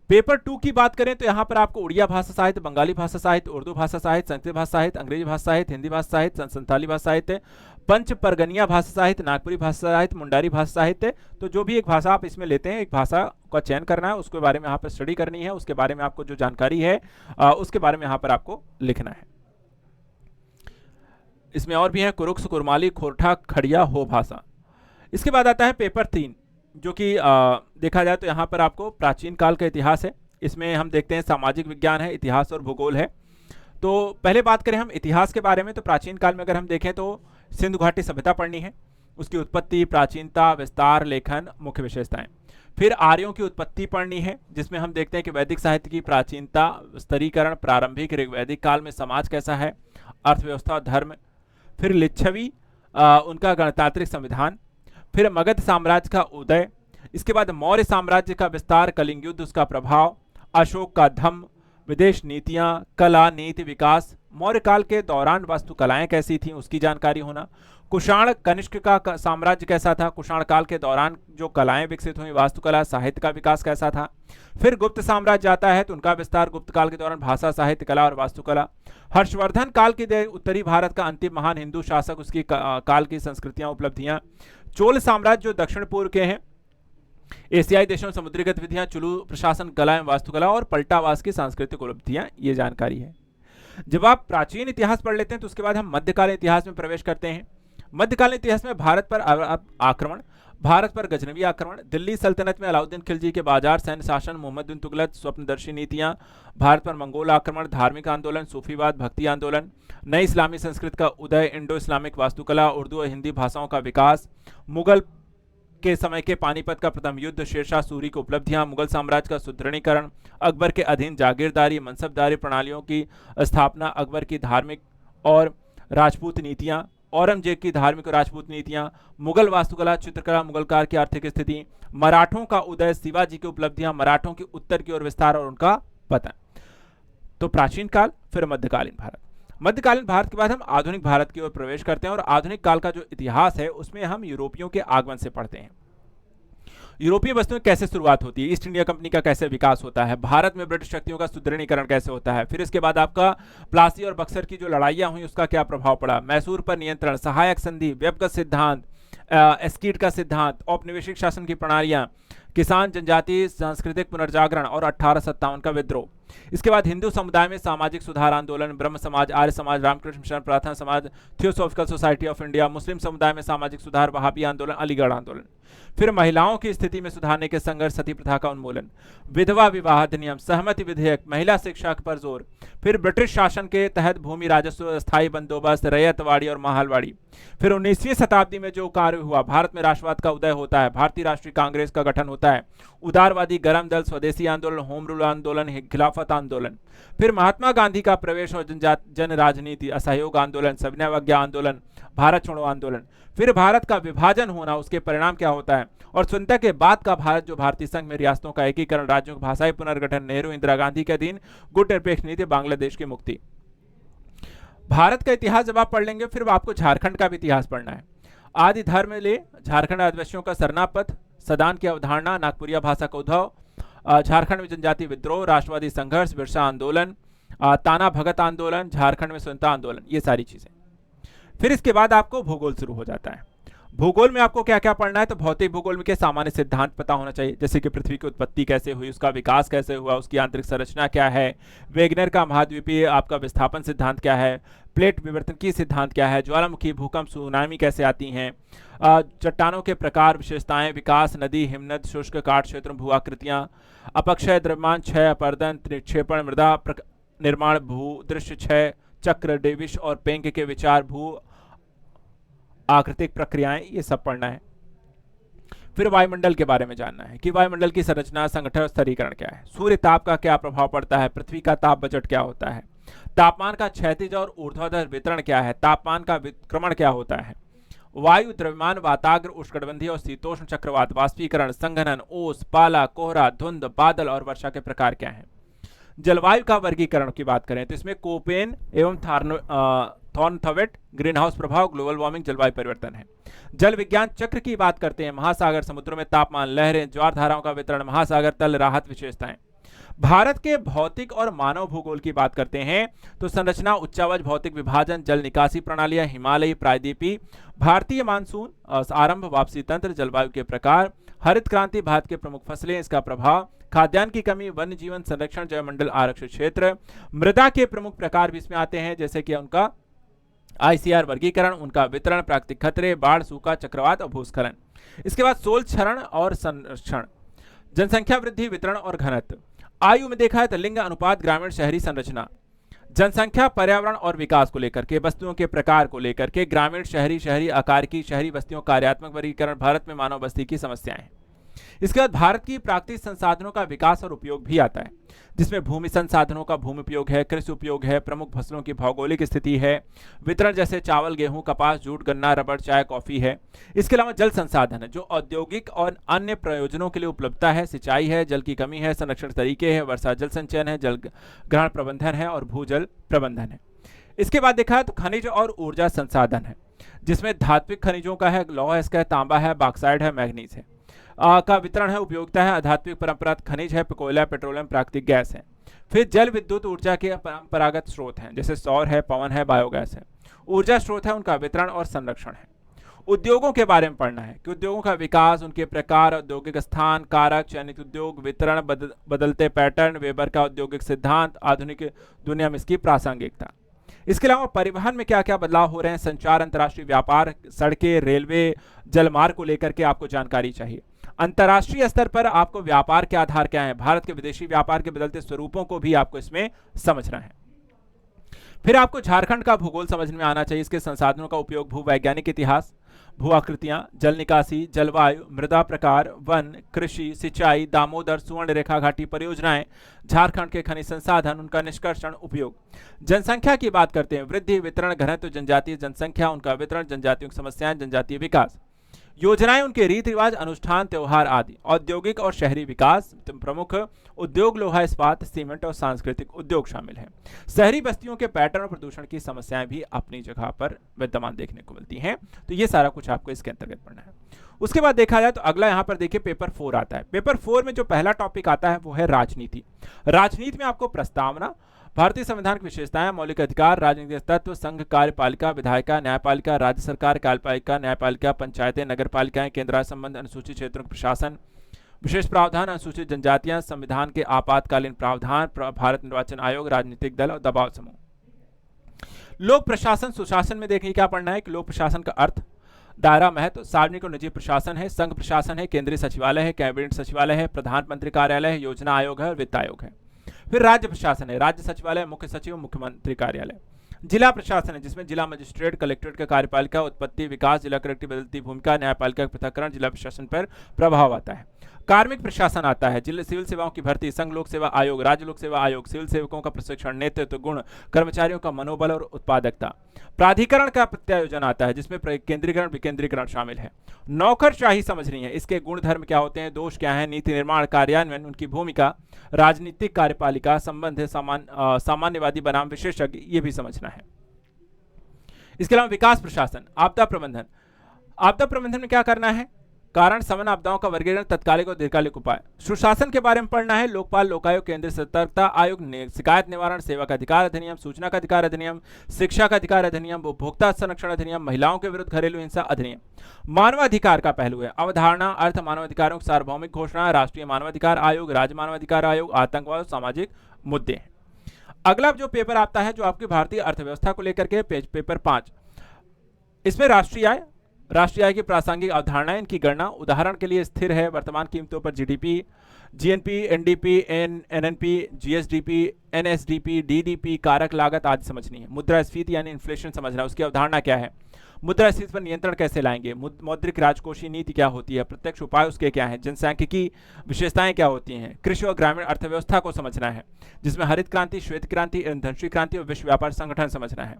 पेपर 2 की बात करें तो यहां पर आपको उड़िया भाषा साहित्य, बंगाली भाषा साहित्य, उर्दू भाषा साहित्य, संस्कृत भाषा साहित्य, अंग्रेजी भाषा साहित्य, हिंदी भाषा साहित्य, संथाली भाषा साहित्य, पंच परगनिया भाषा साहित्य, नागपुरी भाषा साहित्य, मुंडारी भाषा साहित्य। तो जो भी एक भाषा आप इसमें लेते हैं, एक भाषा का चयन करना है, उसके बारे में यहाँ पर स्टडी करनी है, उसके बारे में आपको जो जानकारी है उसके बारे में यहाँ पर आपको लिखना है। इसमें और भी है कुरुक्स, कुरमाली, खोरठा, खड़िया, हो भाषा। इसके बाद आता है पेपर 3 जो कि देखा जाए तो यहाँ पर आपको प्राचीन काल का इतिहास है। इसमें हम देखते हैं सामाजिक विज्ञान है, इतिहास और भूगोल है। तो पहले बात करें हम इतिहास के बारे में तो प्राचीन काल में अगर हम देखें तो सिंधु घाटी सभ्यता पढ़नी है, उसकी उत्पत्ति, प्राचीनता, विस्तार, लेखन, मुख्य विशेषताएं। फिर आर्यों की उत्पत्ति पढ़नी है जिसमें हम देखते हैं कि वैदिक साहित्य की प्राचीनता, स्तरीकरण, प्रारंभिक ऋग्वैदिक काल में समाज कैसा है, अर्थव्यवस्था, धर्म। फिर लिच्छवी, उनका गणतांत्रिक संविधान। फिर मगध साम्राज्य का उदय। इसके बाद मौर्य साम्राज्य का विस्तार, कलिंग युद्ध, उसका प्रभाव, अशोक का धम्म, विदेश नीतियां, कला, नीति, विकास, मौर्य काल के दौरान वास्तुकलाएं कैसी थीं उसकी जानकारी होना, कुषाण कनिष्क का साम्राज्य कैसा था, कुषाण काल के दौरान जो कलाएं विकसित हुई, वास्तुकला, साहित्य का विकास कैसा था। फिर गुप्त साम्राज्य आता है तो उनका विस्तार, गुप्त काल के दौरान भाषा, साहित्य, कला और वास्तुकला। हर्षवर्धन काल के उत्तरी भारत का अंतिम महान हिंदू शासक, उसकी काल की संस्कृतियां, उपलब्धियां। चोल साम्राज्य जो दक्षिण पूर्व के हैं, एशियाई देशों में समुद्री गतिविधियां, चुलू प्रशासन, कला एवं वास्तुकला और पलटावास की सांस्कृतिक उपलब्धियां, ये जानकारी है। जब आप प्राचीन इतिहास पढ़ लेते हैं तो उसके बाद हम मध्यकालीन इतिहास में प्रवेश करते हैं। मध्यकालीन इतिहास में भारत पर आक्रमण, भारत पर गजनवी आक्रमण, दिल्ली सल्तनत में अलाउद्दीन खिलजी के बाजार सैन्य शासन, मोहम्मद बिन तुगलक स्वप्नदर्शी नीतियां, भारत पर मंगोल आक्रमण, धार्मिक आंदोलन, सूफीवाद, भक्ति आंदोलन, नई इस्लामी संस्कृति का उदय, इंडो इस्लामिक वास्तुकला, उर्दू और हिंदी भाषाओं का विकास, मुगल के समय के पानीपत का प्रथम युद्ध, शेरशाह सूरी की उपलब्धियां, मुगल साम्राज्य का सुदृढ़ीकरण, अकबर के अधीन जागीरदारी मनसबदारी प्रणालियों की स्थापना, अकबर की धार्मिक और राजपूत नीतियां, औरंगजेब की धार्मिक और राजपूत नीतियां, मुगल वास्तुकला, चित्रकला, मुगल काल की आर्थिक स्थिति, मराठों का उदय, शिवाजी की उपलब्धियां, मराठों की उत्तर की ओर विस्तार और उनका पतन। तो प्राचीन काल, फिर मध्यकालीन भारत। मध्यकालीन भारत के बाद हम आधुनिक भारत की ओर प्रवेश करते हैं और आधुनिक काल का जो इतिहास है उसमें हम यूरोपियों के आगमन से पढ़ते हैं। यूरोपीय वस्तुएं कैसे शुरुआत होती है, ईस्ट इंडिया कंपनी का कैसे विकास होता है, भारत में ब्रिटिश शक्तियों का सुदृढ़ीकरण कैसे होता है, फिर इसके बाद आपका प्लासी और बक्सर की जो लड़ाइयां हुई उसका क्या प्रभाव पड़ा, मैसूर पर नियंत्रण, सहायक संधि, व्यवगत सिद्धांत, एस्कीट का सिद्धांत, औपनिवेशिक शासन की प्रणालियां, किसान जनजाति सांस्कृतिक पुनर्जागरण और 1857 का विद्रोह। इसके बाद हिंदू समुदाय में सामाजिक सुधार आंदोलन, ब्रह्म समाज, आर्य समाज, रामकृष्ण मिशन, प्रार्थना समाज, थियोसॉफिकल सोसाइटी ऑफ इंडिया, मुस्लिम समुदाय में सामाजिक सुधार, वहाबी आंदोलन, अलीगढ़ आंदोलन। फिर महिलाओं की स्थिति में सुधारने के संघर्ष, सती प्रथा का उन्मूलन, विधवा विवाह अधिनियम, सहमति विधेयक, महिला शिक्षा पर जोर। फिर ब्रिटिश शासन के तहत भूमि राजस्व, स्थायी बंदोबस्त, रैयतवाड़ी और माहलवाड़ी। फिर 19वीं शताब्दी में जो कार्य हुआ, भारत में राष्ट्रवाद का उदय होता है, भारतीय राष्ट्रीय कांग्रेस का गठन होता है, उदारवादी गरम दल, स्वदेशी आंदोलन, होम रूल आंदोलन, खिलाफत आंदोलन। फिर महात्मा गांधी का प्रवेश और जन राजनीति, असहयोग आंदोलन, सविनय आंदोलन, भारत छोड़ो आंदोलन। फिर भारत का विभाजन होना, उसके परिणाम क्या होता है, और स्वतंत्रता के बाद का भारत जो भारतीय संघ में रियासतों का एकीकरण, राज्यों का भाषाई पुनर्गठन, नेहरू इंदिरा गांधी के अधीन गुट निरपेक्ष नीति, बांग्लादेश की मुक्ति। भारत का इतिहास जब आप पढ़ लेंगे फिर आपको झारखंड का भी इतिहास पढ़ना है। आदि धर्म ले, झारखंड आदिवासियों का सरनापथ, सदान की अवधारणा, नागपुरिया भाषा का उद्भव, झारखंड में जनजाति विद्रोह, राष्ट्रवादी संघर्ष, बिरसा आंदोलन, ताना भगत आंदोलन, झारखंड में स्वतंत्रता आंदोलन, ये सारी चीजें। फिर इसके बाद आपको भूगोल शुरू हो जाता है। भूगोल में आपको क्या क्या पढ़ना है, तो भौतिक भूगोल में के सामान्य सिद्धांत पता होना चाहिए, जैसे कि पृथ्वी की उत्पत्ति कैसे हुई, उसका विकास कैसे हुआ, उसकी आंतरिक संरचना क्या है, वेगनर का महाद्वीपीय आपका विस्थापन सिद्धांत क्या है, प्लेट विवर्तन की सिद्धांत क्या है, ज्वालामुखी, भूकंप, सुनामी कैसे आती हैं, चट्टानों के प्रकार, विशेषताएं, विकास, नदी, हिमनद, शुष्क, काट क्षेत्र, भू आकृतियां, अपक्षय, द्रव्यमान, क्षय, अपर्दन, निक्षेपण, मृदा निर्माण, भू दृश्य, क्षय चक्र, डेविश और पेंक के विचार, भू आकृतिक प्रक्रियाएं, ये सब पढ़ना है। फिर वायुमंडल के बारे में जानना है कि वायुमंडल की संरचना, संगठन और स्तरीकरण क्या है, सूर्य ताप का क्या प्रभाव पड़ता है, पृथ्वी का ताप बजट क्या होता है, तापमान का क्षैतिज और ऊर्ध्वाधर वितरण क्या है, तापमान का विक्रमण क्या होता है, वायु, द्रव्यमान, वाताग्र, उष्णकटिबंधीय और शीतोष्ण चक्रवात, वाष्पीकरण, संघनन, ओस, पाला, कोहरा, धुंध, बादल और वर्षा के प्रकार क्या हैं। जलवायु का वर्गीकरण की बात करें तो इसमें कोपेन एवं थॉर्नथवेट, ग्रीन हाउस प्रभाव, ग्लोबल वार्मिंग, जलवायु परिवर्तन है। जल विज्ञान चक्र की बात करते हैं, महासागर, समुद्रों में तापमान, लहरें, ज्वार धाराओं का वितरण, महासागर तल, राहत विशेषताएं। भारत के भौतिक और मानव भूगोल की बात करते हैं तो संरचना, उच्चावच, भौतिक विभाजन, जल निकासी प्रणालियां, हिमालयी, प्रायद्वीपीय, भारतीय मानसून, आरंभ, वापसी तंत्र, जलवायु के प्रकार, हरित क्रांति, भारत के प्रमुख फसलें, इसका प्रभाव, खाद्यान्न की कमी, वन्य जीवन संरक्षण, जैवमंडल आरक्षित क्षेत्र, मृदा के प्रमुख प्रकार भी इसमें आते हैं, जैसे कि उनका आईसीआर वर्गीकरण, उनका वितरण, प्राकृतिक खतरे, बाढ़, सूखा, चक्रवात और भूस्खलन। इसके बाद सोल क्षरण और संरक्षण, जनसंख्या वृद्धि, वितरण और घनत्व। आयु में देखा है तो लिंग अनुपात, ग्रामीण शहरी संरचना, जनसंख्या, पर्यावरण और विकास को लेकर के, वस्तुओं के प्रकार को लेकर के, ग्रामीण, शहरी, शहरी आकार की शहरी बस्तियों, कार्यात्मक वर्गीकरण, भारत में मानव बस्ती की समस्याएं। इसके बाद भारत की प्राकृतिक संसाधनों का विकास और उपयोग भी आता है, जिसमें भूमि संसाधनों का भूमि उपयोग है, कृषि उपयोग है, प्रमुख फसलों की भौगोलिक स्थिति है, वितरण जैसे चावल, गेहूं, कपास, जूट, गन्ना, रबड़, चाय, कॉफी है। इसके अलावा जल संसाधन है जो औद्योगिक और अन्य प्रयोजनों के लिए उपलब्धता है, सिंचाई है, जल की कमी है, संरक्षण तरीके है, वर्षा जल संचयन है, जल ग्रहण प्रबंधन है और भूजल प्रबंधन है। इसके बाद देखा तो खनिज और ऊर्जा संसाधन है, जिसमें धात्विक खनिजों का है, लौह है, तांबा है, बॉक्साइड है, मैग्नीज है का वितरण है, उपयोगिता है, आध्यात्मिक परंपरागत खनिज है, कोयला, पेट्रोलियम, प्राकृतिक गैस है। फिर जल विद्युत ऊर्जा के परंपरागत स्रोत हैं, जैसे सौर है, पवन है, बायोगैस है। ऊर्जा स्रोत है, उनका वितरण और संरक्षण है। उद्योगों के बारे में पढ़ना है कि उद्योगों का विकास, उनके प्रकार, औद्योगिक स्थान, कारक, चयनित उद्योग, वितरण, बदलते पैटर्न, वेबर का औद्योगिक सिद्धांत, आधुनिक दुनिया में इसकी प्रासंगिकता। इसके अलावा परिवहन में क्या क्या बदलाव हो रहे हैं, संचार, अंतर्राष्ट्रीय व्यापार, सड़कें, रेलवे, जलमार्ग को लेकर के आपको जानकारी चाहिए। अंतर्राष्ट्रीय स्तर पर आपको व्यापार के आधार क्या है, भारत के विदेशी व्यापार के बदलते स्वरूपों को भी आपको इसमें समझना है। फिर आपको झारखंड का भूगोल समझ में आना चाहिए, इसके संसाधनों का उपयोग, भूवैज्ञानिक इतिहास, भू आकृतियां, जल निकासी, जलवायु, मृदा प्रकार, वन, कृषि, सिंचाई, दामोदर सुवर्ण रेखा घाटी परियोजनाएं, झारखंड के खनिज संसाधन, उनका निष्कर्षण, उपयोग। जनसंख्या की बात करते हैं, वृद्धि, वितरण, घनत्व, जनजातीय जनसंख्या, उनका वितरण, जनजातियों की समस्याएं, जनजातीय विकास, योजनाएं, उनके रीति रिवाज, अनुष्ठान, त्योहार आदि। औद्योगिक और शहरी विकास, प्रमुख उद्योग, लोहा इस्पात, सीमेंट और सांस्कृतिक उद्योग शामिल हैं। शहरी बस्तियों के पैटर्न और प्रदूषण की समस्याएं भी अपनी जगह पर विद्यमान देखने को मिलती हैं। तो ये सारा कुछ आपको इसके अंतर्गत पढ़ना है। उसके बाद देखा जाए तो अगला यहाँ पर देखिए पेपर 4 आता है। पेपर 4 में जो पहला टॉपिक आता है वो है राजनीति। राजनीति में आपको प्रस्तावना, भारतीय संविधान की विशेषताएं, मौलिक अधिकार, राजनीतिक तत्व, संघ, कार्यपालिका, विधायिका, न्यायपालिका, राज्य सरकार, कार्यपालिका, न्यायपालिका, पंचायतें, नगर पालिकाएं, केंद्र संबंध, अनुसूचित क्षेत्रों का प्रशासन, विशेष प्रावधान, अनुसूचित जनजातियां, संविधान के आपातकालीन प्रावधान, भारत निर्वाचन आयोग, राजनीतिक दल और दबाव समूह। लोक प्रशासन सुशासन में देखिए क्या पढ़ना है कि लोक प्रशासन का अर्थ, दायरा, महत्व, सार्वजनिक और निजी प्रशासन है, संघ प्रशासन है, केंद्रीय सचिवालय है, कैबिनेट सचिवालय है, प्रधानमंत्री कार्यालय है, योजना आयोग है और वित्त आयोग है। फिर राज्य प्रशासन है, राज्य सचिवालय, मुख्य सचिव, मुख्यमंत्री कार्यालय। जिला प्रशासन है, जिसमें जिला मजिस्ट्रेट, कलेक्ट्रेट का कार्यपालिका, उत्पत्ति, विकास, जिला कलेक्टर बदलती भूमिका, न्यायपालिका का पृथक्करण, जिला प्रशासन पर प्रभाव आता है। कार्मिक प्रशासन आता है, जिला सिविल सेवाओं की भर्ती, संघ लोक सेवा आयोग, राज्य लोक सेवा आयोग, सिविल सेवकों का प्रशिक्षण, नेतृत्व गुण, कर्मचारियों का मनोबल और उत्पादकता। प्राधिकरण का प्रत्यायोजन आता है, जिसमें केंद्रीकरण, विकेंद्रीकरण शामिल है। नौकरशाही समझनी है, इसके गुण धर्म क्या होते हैं, दोष क्या है, नीति निर्माण, कार्यान्वयन, उनकी भूमिका, राजनीतिक कार्यपालिका, संबंध, सामान्यवादी बनाम विशेषज्ञ, ये भी समझना है। इसके अलावा विकास प्रशासन, आपदा प्रबंधन। आपदा प्रबंधन में क्या करना है, कारण, समन, आपदाओं का वर्गीकरण, तत्कालिक और दीर्घकालिक उपाय। सुशासन के बारे में पढ़ना है, लोकपाल, लोकायोग, केंद्रीय सतर्कता आयोग, शिकायत निवारण, सेवा का अधिकार अधिनियम, सूचना का अधिकार अधिनियम, शिक्षा का अधिकार अधिनियम, उपभोक्ता संरक्षण अधिनियम, महिलाओं के विरुद्ध घरेलू हिंसा अधिनियम। मानवाधिकार का पहलू है, अवधारणा, अर्थ, मानवाधिकारों की सार्वभौमिक घोषणा, राष्ट्रीय मानवाधिकार आयोग, राज्य मानवाधिकार आयोग, आतंकवाद, सामाजिक मुद्दे हैं। अगला जो पेपर आता है जो आपकी भारतीय अर्थव्यवस्था को लेकर के पेपर 5, इसमें राष्ट्रीय आय की प्रासंगिक अवधारणाएं, इनकी गणना, उदाहरण के लिए स्थिर है, वर्तमान कीमतों पर GDP, GNP, NDP, NNP, GSDP, NSDP, DDP, कारक लागत आदि समझनी है। मुद्रास्फीति यानी इन्फ्लेशन समझना है, उसकी अवधारणा क्या है, मुद्रास्फीति पर नियंत्रण कैसे लाएंगे, मौद्रिक राजकोषीय नीति क्या होती है, प्रत्यक्ष उपाय उसके क्या है, जनसांख्यिकी विशेषताएं क्या होती हैं, कृषि और ग्रामीण अर्थव्यवस्था को समझना है, जिसमें हरित क्रांति, श्वेत क्रांति, ईंधन क्रांति और विश्व व्यापार संगठन समझना है।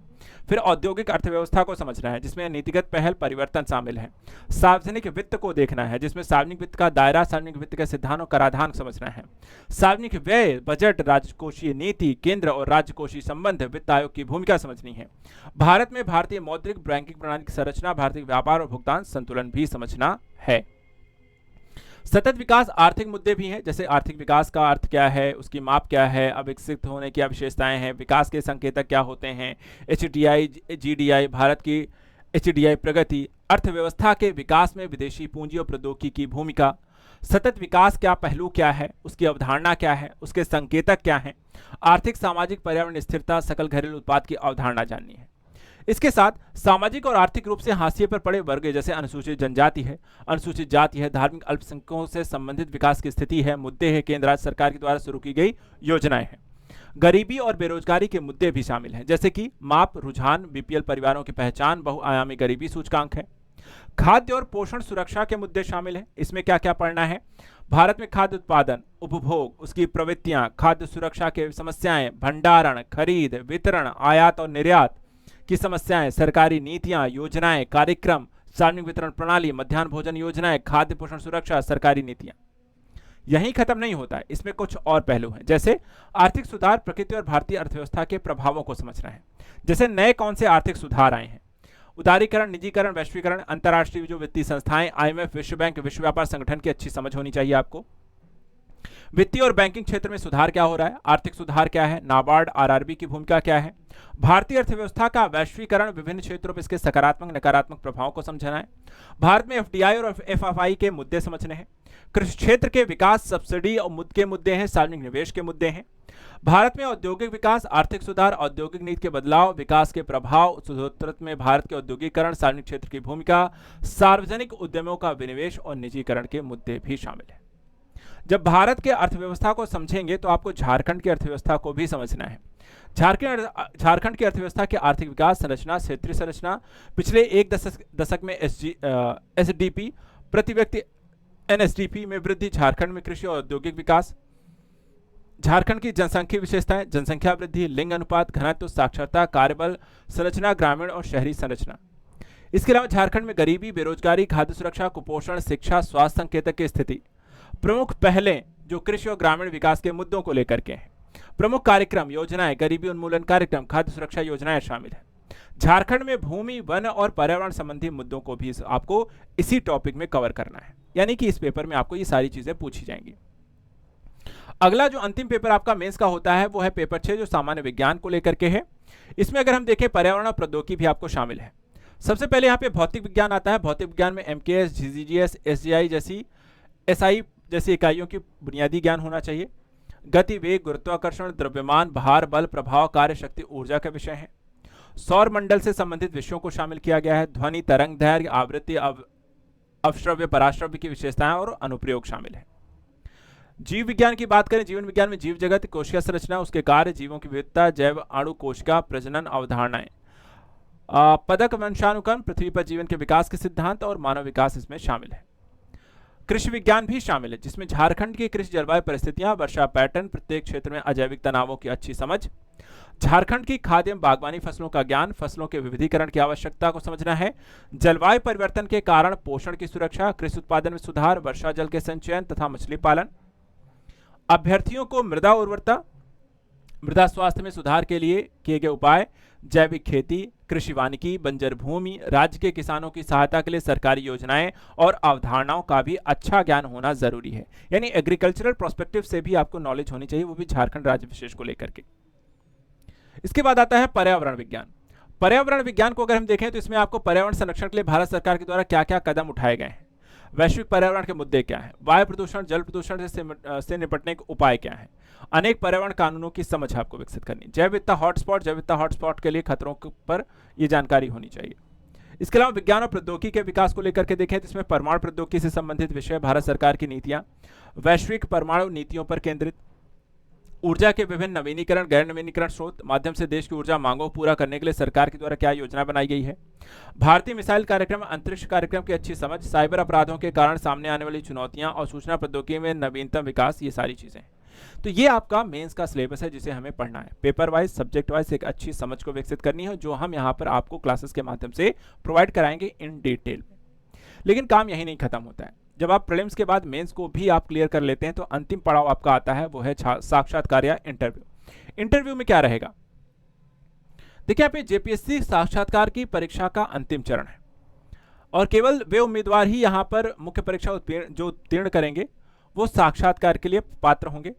फिर औद्योगिक अर्थव्यवस्था को समझना है, जिसमें नीतिगत पहल परिवर्तन शामिल है। सार्वजनिक वित्त को देखना है, जिसमें सार्वजनिक वित्त का दायरा, सार्वजनिक वित्त के सिद्धांत और कराधान समझना है। सार्वजनिक व्यय, बजट, राजकोषीय नीति, केंद्र और राज्यकोषीय संबंध, वित्त आयोग की भूमिका समझनी है। भारत में भारतीय मौद्रिक बैंकिंग प्रणाली की संरचना, भारतीय व्यापार और भुगतान संतुलन भी समझना है। सतत विकास, आर्थिक मुद्दे भी हैं, जैसे आर्थिक विकास का अर्थ क्या है, उसकी माप क्या है, अविकसित होने की विशेषताएं हैं, विकास के संकेतक क्या होते हैं, एचडीआई, जीडीआई, भारत की एचडीआई प्रगति, अर्थव्यवस्था के विकास में विदेशी पूंजी और प्रौद्योगिकी की भूमिका, सतत विकास क्या पहलू क्या है, उसकी अवधारणा क्या है, उसके संकेतक क्या हैं, आर्थिक, सामाजिक, पर्यावरण स्थिरता, सकल घरेलू उत्पाद की अवधारणा जाननी है। इसके साथ सामाजिक और आर्थिक रूप से हाशिए पर पड़े वर्ग, जैसे अनुसूचित जनजाति है, अनुसूचित जाति है, धार्मिक अल्पसंख्यकों से संबंधित विकास की स्थिति है, मुद्दे हैं, केंद्र राज्य सरकार के द्वारा शुरू की गई योजनाएं हैं। गरीबी और बेरोजगारी के मुद्दे भी शामिल हैं, जैसे कि माप, रुझान, बीपीएल परिवारों की पहचान, बहुआयामी गरीबी सूचकांक है। खाद्य और पोषण सुरक्षा के मुद्दे शामिल हैं। इसमें क्या क्या पढ़ना है? भारत में खाद्य उत्पादन, उपभोग, उसकी प्रवृत्तियां, खाद्य सुरक्षा के समस्याएं, भंडारण, खरीद, वितरण, आयात और निर्यात की समस्याएं, सरकारी नीतियां, योजनाएं, कार्यक्रम, सार्वजनिक वितरण प्रणाली, मध्याह्न भोजन योजनाएं, खाद्य पोषण सुरक्षा, सरकारी नीतियां। यही खत्म नहीं होता है, इसमें कुछ और पहलू हैं, जैसे आर्थिक सुधार, प्रकृति और भारतीय अर्थव्यवस्था के प्रभावों को समझना है। जैसे नए कौन से आर्थिक सुधार आए हैं? उदारीकरण, निजीकरण, वैश्वीकरण, अंतर्राष्ट्रीय जो वित्तीय संस्थाएं, आईएमएफ, विश्व बैंक, विश्व व्यापार संगठन की अच्छी समझ होनी चाहिए आपको। वित्तीय और बैंकिंग क्षेत्र में सुधार क्या हो रहा है, आर्थिक सुधार क्या है, नाबार्ड, आरआरबी की भूमिका क्या है, भारतीय अर्थव्यवस्था का वैश्वीकरण, विभिन्न क्षेत्रों पर इसके सकारात्मक नकारात्मक प्रभावों को समझना है। भारत में एफडीआई और एफएफआई के मुद्दे समझने हैं। कृषि क्षेत्र के विकास, सब्सिडी और के मुद्दे हैं, सार्वजनिक निवेश के मुद्दे हैं। भारत में औद्योगिक विकास, आर्थिक सुधार, औद्योगिक नीति के बदलाव, विकास के प्रभाव, उत्तरोत्तर में भारत के औद्योगिकरण, सार्वजनिक क्षेत्र की भूमिका, सार्वजनिक उद्यमों का विनिवेश और निजीकरण के मुद्दे भी शामिल हैं। जब भारत के अर्थव्यवस्था को समझेंगे तो आपको झारखंड की अर्थव्यवस्था को भी समझना है। झारखंड की अर्थव्यवस्था के आर्थिक विकास, संरचना, क्षेत्रीय संरचना, पिछले एक दशक में एसडीपी प्रति व्यक्ति एनएसडीपी में वृद्धि, झारखंड में कृषि और औद्योगिक विकास, झारखंड की जनसांख्यिकीय विशेषताएं, जनसंख्या वृद्धि, लिंग अनुपात, घनत्व, साक्षरता, कार्यबल संरचना, ग्रामीण और शहरी संरचना। इसके अलावा झारखंड में गरीबी, बेरोजगारी, खाद्य सुरक्षा, कुपोषण, शिक्षा, स्वास्थ्य संकेतक की स्थिति। प्रमुख पहले जो कृषि और ग्रामीण विकास के मुद्दों को लेकर के हैं। प्रमुख कार्यक्रम, योजनाएं, गरीबी उन्मूलन कार्यक्रम, खाद्य सुरक्षा योजनाएं शामिल है। झारखंड में भूमि, वन और पर्यावरण संबंधी मुद्दों को भी आपको इसी टॉपिक में कवर करना है, यानी कि इस पेपर में आपको ये सारी चीजें पूछी जाएंगी। अगला जो अंतिम पेपर आपका मेंस का होता है वो है पेपर 6, जो सामान्य विज्ञान को लेकर के है। इसमें अगर हम देखें, पर्यावरण और प्रौद्योगिकी भी आपको शामिल है। सबसे पहले यहाँ पे भौतिक विज्ञान आता है। भौतिक विज्ञान में एमकेएस, जीजीजीएस, एसजीआई जैसी एसआई जैसी इकाइयों की बुनियादी ज्ञान होना चाहिए। गति, वेग, गुरुत्वाकर्षण, द्रव्यमान, भार, बल, प्रभाव, कार्य शक्ति, ऊर्जा के विषय हैं। सौर मंडल से संबंधित विषयों को शामिल किया गया है। ध्वनि, तरंग दैर्घ्य, आवृत्ति, अवश्रव्य, पराश्रव्य की विशेषताएं और अनुप्रयोग शामिल है। जीव विज्ञान की बात करें, जीवन विज्ञान में जीव जगत, कोशिका संरचना, उसके कार्य, जीवों की विविधता, जैव अणु कोशिका, प्रजनन, अवधारणाएं, पदक वंशानुक्रम, पृथ्वी पर जीवन के विकास के सिद्धांत और मानव विकास इसमें शामिल है। कृषि विज्ञान भी शामिल है, जिसमें झारखंड की कृषि जलवायु परिस्थितियां, वर्षा पैटर्न, प्रत्येक क्षेत्र में अजैविक तनावों की अच्छी समझ, झारखंड की खाद्य एवं बागवानी फसलों का ज्ञान, फसलों के विविधीकरण की आवश्यकता को समझना है, जलवायु परिवर्तन के कारण पोषण की सुरक्षा, कृषि उत्पादन में सुधार, वर्षा जल के संचयन तथा मछली पालन। अभ्यर्थियों को मृदा उर्वरता, मृदा स्वास्थ्य में सुधार के लिए किए गए उपाय, जैविक खेती, कृषि वानिकी, बंजर भूमि, राज्य के किसानों की सहायता के लिए सरकारी योजनाएं और अवधारणाओं का भी अच्छा ज्ञान होना जरूरी है। यानी एग्रीकल्चरल प्रोस्पेक्टिव से भी आपको नॉलेज होनी चाहिए, वो भी झारखंड राज्य विशेष को लेकर के। इसके बाद आता है पर्यावरण विज्ञान। पर्यावरण विज्ञान को अगर हम देखें तो इसमें आपको पर्यावरण संरक्षण के लिए भारत सरकार के द्वारा क्या क्या कदम उठाए गए हैं, वैश्विक पर्यावरण के मुद्दे क्या हैं, वायु प्रदूषण, जल प्रदूषण से निपटने के उपाय क्या हैं, अनेक पर्यावरण कानूनों की समझ आपको विकसित करनी। जैव विविधता हॉटस्पॉट के लिए खतरों पर यह जानकारी होनी चाहिए। इसके अलावा विज्ञान और प्रौद्योगिकी के विकास को लेकर के देखें तो इसमें परमाणु प्रौद्योगिकी से संबंधित विषय, भारत सरकार की नीतियां, वैश्विक परमाणु नीतियों पर केंद्रित, ऊर्जा के विभिन्न नवीनीकरण, गैर नवीनीकरण स्रोत माध्यम से देश की ऊर्जा मांगों को पूरा करने के लिए सरकार के द्वारा क्या योजना बनाई गई है, भारतीय मिसाइल कार्यक्रम, अंतरिक्ष कार्यक्रम की अच्छी समझ, साइबर अपराधों के कारण सामने आने वाली चुनौतियां और सूचना प्रौद्योगिकी में नवीनतम विकास, ये सारी चीजें। तो ये आपका मेंस का सिलेबस है जिसे हमें पढ़ना है। पेपर वाइज, सब्जेक्ट वाइज एक अच्छी समझ को विकसित करनी है, जो हम यहाँ पर आपको क्लासेस के माध्यम से प्रोवाइड कराएंगे इन डिटेल में। लेकिन काम यही नहीं खत्म होता है। जब आप प्रीलिम्स के बाद मेंस को भी आप क्लियर कर लेते हैं तो अंतिम पड़ाव आपका आता है, वो है साक्षात्कार या इंटरव्यू। इंटरव्यू में क्या रहेगा? देखिए, यहाँ पे जेपीएससी साक्षात्कार की परीक्षा का अंतिम चरण है और केवल वे उम्मीदवार ही यहाँ पर मुख्य परीक्षा जो उत्तीर्ण करेंगे वो साक्षात्कार के लिए पात्र होंगे।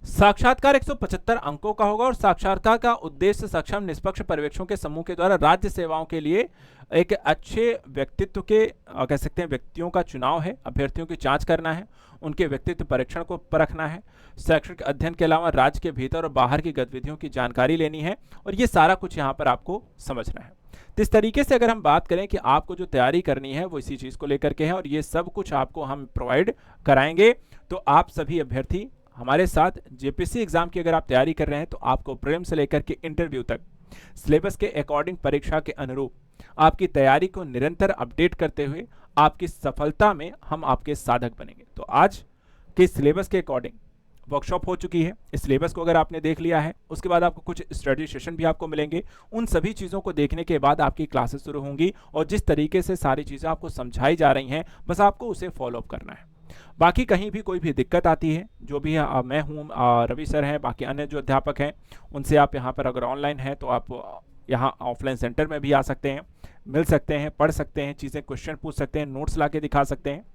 साक्षात्कार 175 अंकों का होगा और साक्षात्कार का उद्देश्य सक्षम निष्पक्ष पर्यवेक्षकों के समूह के द्वारा राज्य सेवाओं के लिए एक अच्छे व्यक्तित्व के कह सकते हैं व्यक्तियों का चुनाव है। अभ्यर्थियों की जांच करना है, उनके व्यक्तित्व परीक्षण को परखना है, शैक्षणिक अध्ययन के अलावा राज्य के भीतर और बाहर की गतिविधियों की जानकारी लेनी है और ये सारा कुछ यहाँ पर आपको समझना है। तो इस तरीके से अगर हम बात करें कि आपको जो तैयारी करनी है वो इसी चीज़ को लेकर के है और ये सब कुछ आपको हम प्रोवाइड कराएंगे। तो आप सभी अभ्यर्थी हमारे साथ जेपीएससी एग्जाम की अगर आप तैयारी कर रहे हैं तो आपको प्रीलिम्स से लेकर के इंटरव्यू तक सिलेबस के अकॉर्डिंग परीक्षा के अनुरूप आपकी तैयारी को निरंतर अपडेट करते हुए आपकी सफलता में हम आपके साधक बनेंगे। तो आज के सिलेबस के अकॉर्डिंग वर्कशॉप हो चुकी है। इस सिलेबस को अगर आपने देख लिया है, उसके बाद आपको कुछ स्टडी सेशन भी आपको मिलेंगे। उन सभी चीज़ों को देखने के बाद आपकी क्लासेस शुरू होंगी और जिस तरीके से सारी चीज़ें आपको समझाई जा रही हैं, बस आपको उसे फॉलो अप करना है। बाकी कहीं भी कोई भी दिक्कत आती है, जो भी मैं हूँ, रवि सर हैं, बाकी अन्य जो अध्यापक हैं, उनसे आप यहाँ पर अगर ऑनलाइन हैं तो आप यहाँ ऑफलाइन सेंटर में भी आ सकते हैं, मिल सकते हैं, पढ़ सकते हैं, चीज़ें क्वेश्चन पूछ सकते हैं, नोट्स ला के दिखा सकते हैं।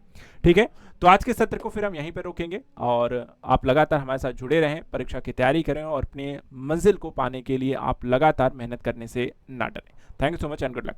ठीक है, तो आज के सत्र को फिर हम यहीं पर रोकेंगे और आप लगातार हमारे साथ जुड़े रहें, परीक्षा की तैयारी करें और अपनी मंजिल को पाने के लिए आप लगातार मेहनत करने से ना डरें। Thank you so much and good luck.